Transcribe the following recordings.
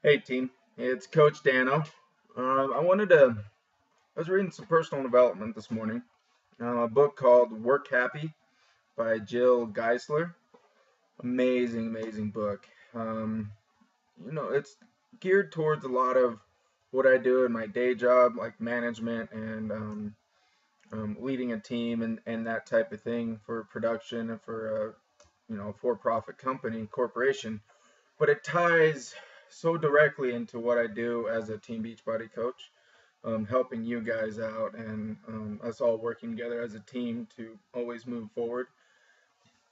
Hey team, it's Coach Dano. I was reading some personal development this morning. A book called Work Happy by Jill Geisler. Amazing, amazing book. Um, it's geared towards a lot of what I do in my day job, like management and leading a team and that type of thing for production and for a for-profit company, corporation. But it ties so directly into what I do as a team Beachbody coach, helping you guys out and us all working together as a team to always move forward.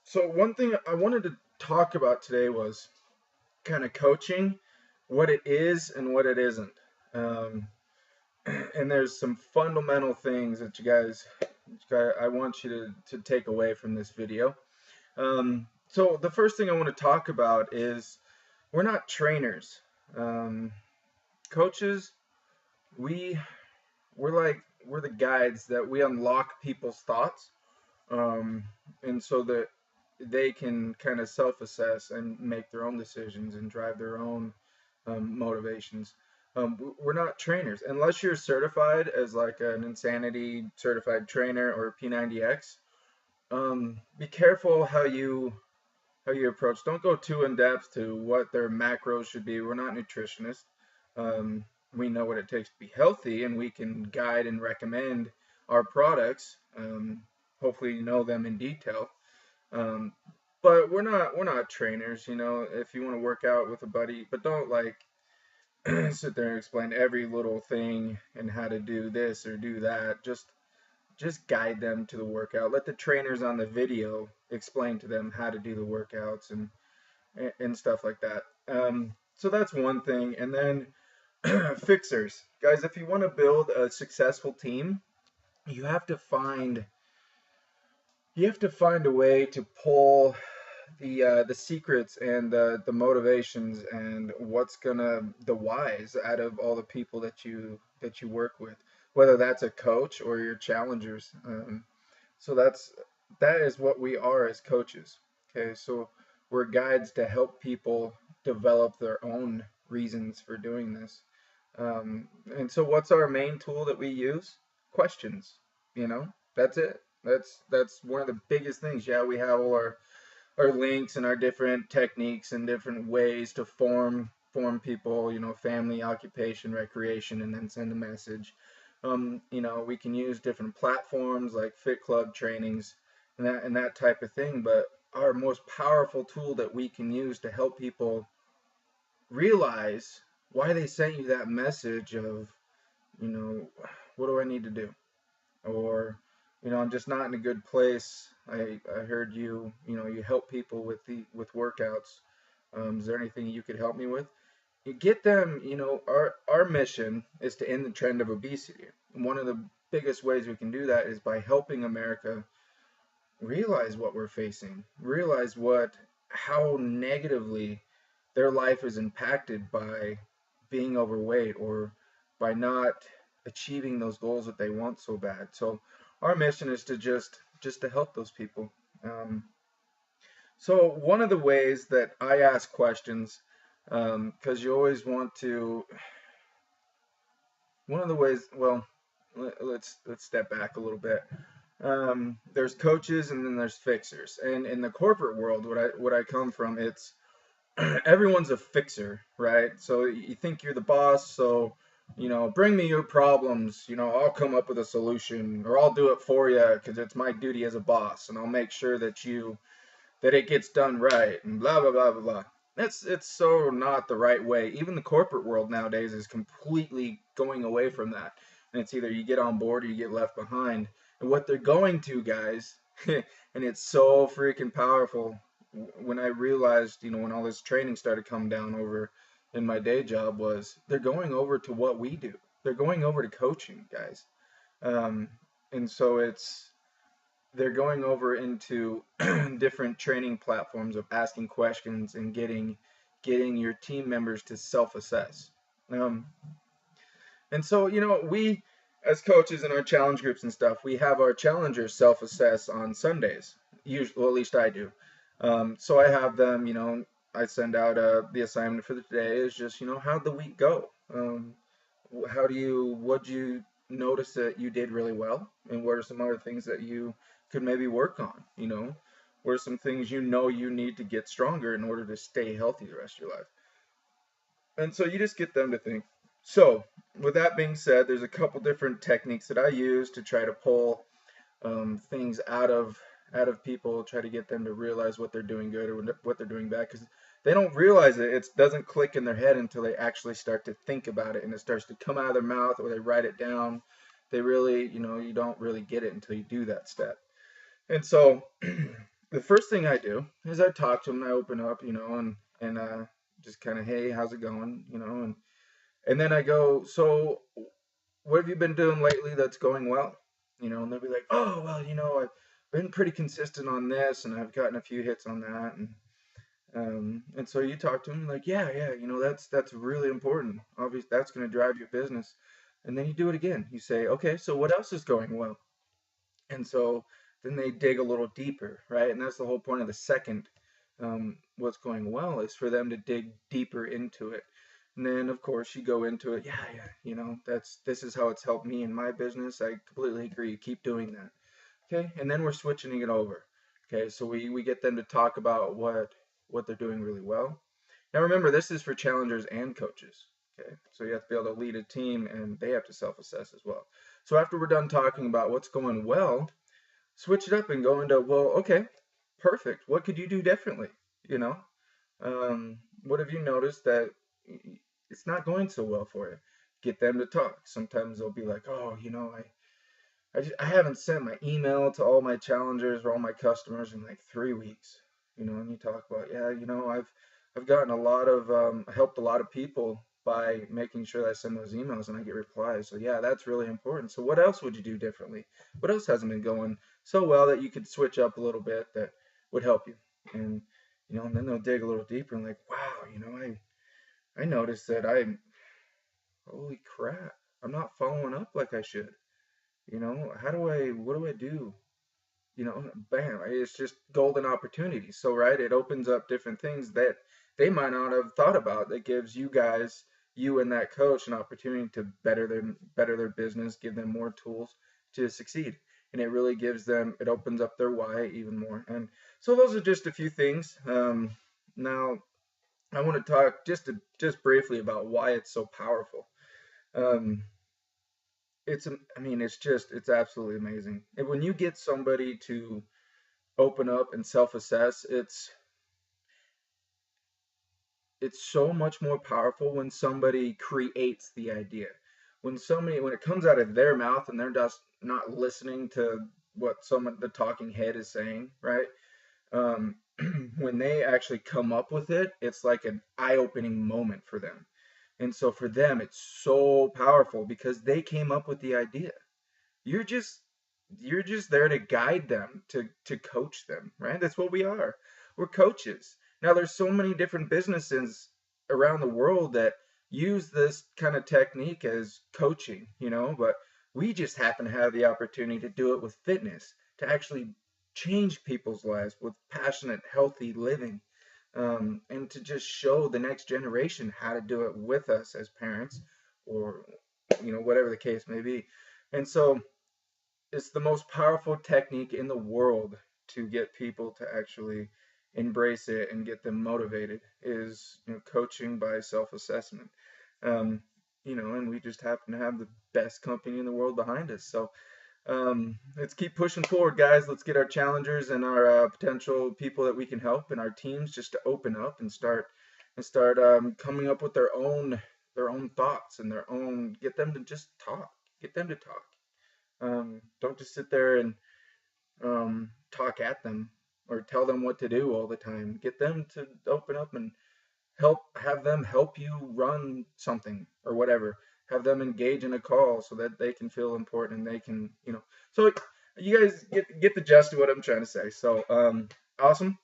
So, one thing I wanted to talk about today was kind of coaching, what it is and what it isn't. Um, and there's some fundamental things that I want you to take away from this video. So, the first thing I want to talk about is we're not trainers. Um, Coaches, we we're the guides that we unlock people's thoughts, um, and so that they can kind of self-assess and make their own decisions and drive their own motivations. We're not trainers unless you're certified as like an Insanity certified trainer or P90X. Be careful how you approach. Don't go too in depth to what their macros should be. We're not nutritionists. Um, we know what it takes to be healthy, and we can guide and recommend our products. Hopefully, you know them in detail. Um, but we're not trainers. If you want to work out with a buddy, but don't like sit there and explain every little thing and how to do this or do that. Just guide them to the workout. Let the trainers on the video explain to them how to do the workouts and stuff like that. So that's one thing. And then fixers, guys. If you want to build a successful team, you have to find a way to pull the secrets and the motivations and the whys out of all the people that you work with, whether that's a coach or your challengers. So that is what we are as coaches. Okay, so we're guides to help people develop their own reasons for doing this. And so what's our main tool that we use? Questions. That's it. That's one of the biggest things. Yeah, we have all our links and our different techniques and different ways to form people, family, occupation, recreation, and then send a message. We can use different platforms like Fit Club trainings and that type of thing, but our most powerful tool that we can use to help people realize why they sent you that message of, what do I need to do? Or, I'm just not in a good place. I heard you help people with workouts. Is there anything you could help me with? You get them, our mission is to end the trend of obesity. And one of the biggest ways we can do that is by helping America realize what we're facing, realize how negatively their life is impacted by being overweight or by not achieving those goals that they want so bad. So our mission is to just to help those people. So one of the ways that I ask questions, because you always want to, one of the ways, well, let's step back a little bit. There's coaches and then there's fixers. And in the corporate world, what I come from, it's everyone's a fixer, right? So you think you're the boss, so bring me your problems. I'll come up with a solution, or I'll do it for you because it's my duty as a boss, and I'll make sure that it gets done right, and blah blah blah blah blah. It's so not the right way. Even the corporate world nowadays is completely going away from that, and it's either you get on board or you get left behind. And what they're going to, guys, and it's so freaking powerful. When I realized, when all this training started coming down over in my day job, was they're going over to what we do. They're going over to coaching, guys. Um, and so they're going over into different training platforms of asking questions and getting your team members to self-assess. Um, and so, we as coaches in our challenge groups and stuff, we have our challengers self-assess on Sundays. Usually, well, at least I do. So I have them, I send out the assignment for the day is just, how'd the week go? What'd you notice that you did really well? And what are some other things that you could maybe work on? What are some things you need to get stronger in order to stay healthy the rest of your life? And so you just get them to think. So, with that being said, there's a couple different techniques that I use to try to pull things out of people, try to get them to realize what they're doing good or what they're doing bad, because they don't realize it. It doesn't click in their head until they actually start to think about it, and it starts to come out of their mouth, or they write it down. They really, you don't really get it until you do that step. And so the first thing I do is I talk to them, I open up, and just kind of, hey, how's it going, and then I go, so what have you been doing lately that's going well? And they'll be like, oh, well, I've been pretty consistent on this, and I've gotten a few hits on that, and so you talk to them like, yeah, that's really important. Obviously, that's going to drive your business, and then you do it again. You say, okay, so what else is going well? And so then they dig a little deeper, right? And that's the whole point of the second. What's going well is for them to dig deeper into it. And then, of course, you go into it. Yeah, this is how it's helped me in my business. I completely agree. Keep doing that. Okay, and then we're switching it over. Okay, so we get them to talk about what they're doing really well. Now remember, this is for challengers and coaches. Okay, so you have to be able to lead a team, and they have to self-assess as well. So after we're done talking about what's going well, switch it up and go into, well, okay, perfect. What could you do differently? You know, what have you noticed that it's not going so well for you? Get them to talk. Sometimes they'll be like, oh, I haven't sent my email to all my challengers or all my customers in like 3 weeks. And you talk about, yeah, I've gotten a lot of helped a lot of people by making sure that I send those emails and I get replies. So yeah, that's really important. So what else would you do differently? What else hasn't been going so well that you could switch up a little bit that would help you? And then they'll dig a little deeper and like, wow, I noticed that holy crap, I'm not following up like I should. What do I do? Bam, it's just golden opportunities. So, right, it opens up different things that they might not have thought about. That gives you guys, you and that coach, an opportunity to better their business, give them more tools to succeed. And it really it opens up their why even more. And so those are just a few things. Now, I want to talk just briefly about why it's so powerful. Um, it's absolutely amazing. And when you get somebody to open up and self-assess, it's so much more powerful when somebody creates the idea. When it comes out of their mouth and they're just not listening to what the talking head is saying, right? Um, when they actually come up with it, it's like an eye-opening moment for them. And so for them, it's so powerful because they came up with the idea. You're just you're just there to guide them, to coach them, right? That's what we are. We're coaches. Now there's so many different businesses around the world that use this kind of technique as coaching, but we just happen to have the opportunity to do it with fitness, to actually change people's lives with passionate, healthy living, and to just show the next generation how to do it with us as parents, or whatever the case may be. And so it's the most powerful technique in the world to get people to actually embrace it and get them motivated, is coaching by self-assessment. And we just happen to have the best company in the world behind us. So let's keep pushing forward, guys. Let's get our challengers and our potential people that we can help and our teams just to open up and start coming up with their own thoughts and get them to just talk. Get them to talk. Don't just sit there and talk at them or tell them what to do all the time. Get them to open up and have them help you run something or whatever. Have them engage in a call so that they can feel important and they can, So you guys get the gist of what I'm trying to say. So awesome.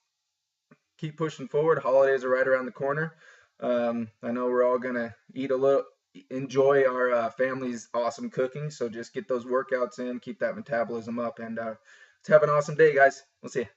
Keep pushing forward. Holidays are right around the corner. I know we're all gonna enjoy our family's awesome cooking. So just get those workouts in, keep that metabolism up, and let's have an awesome day, guys. We'll see you.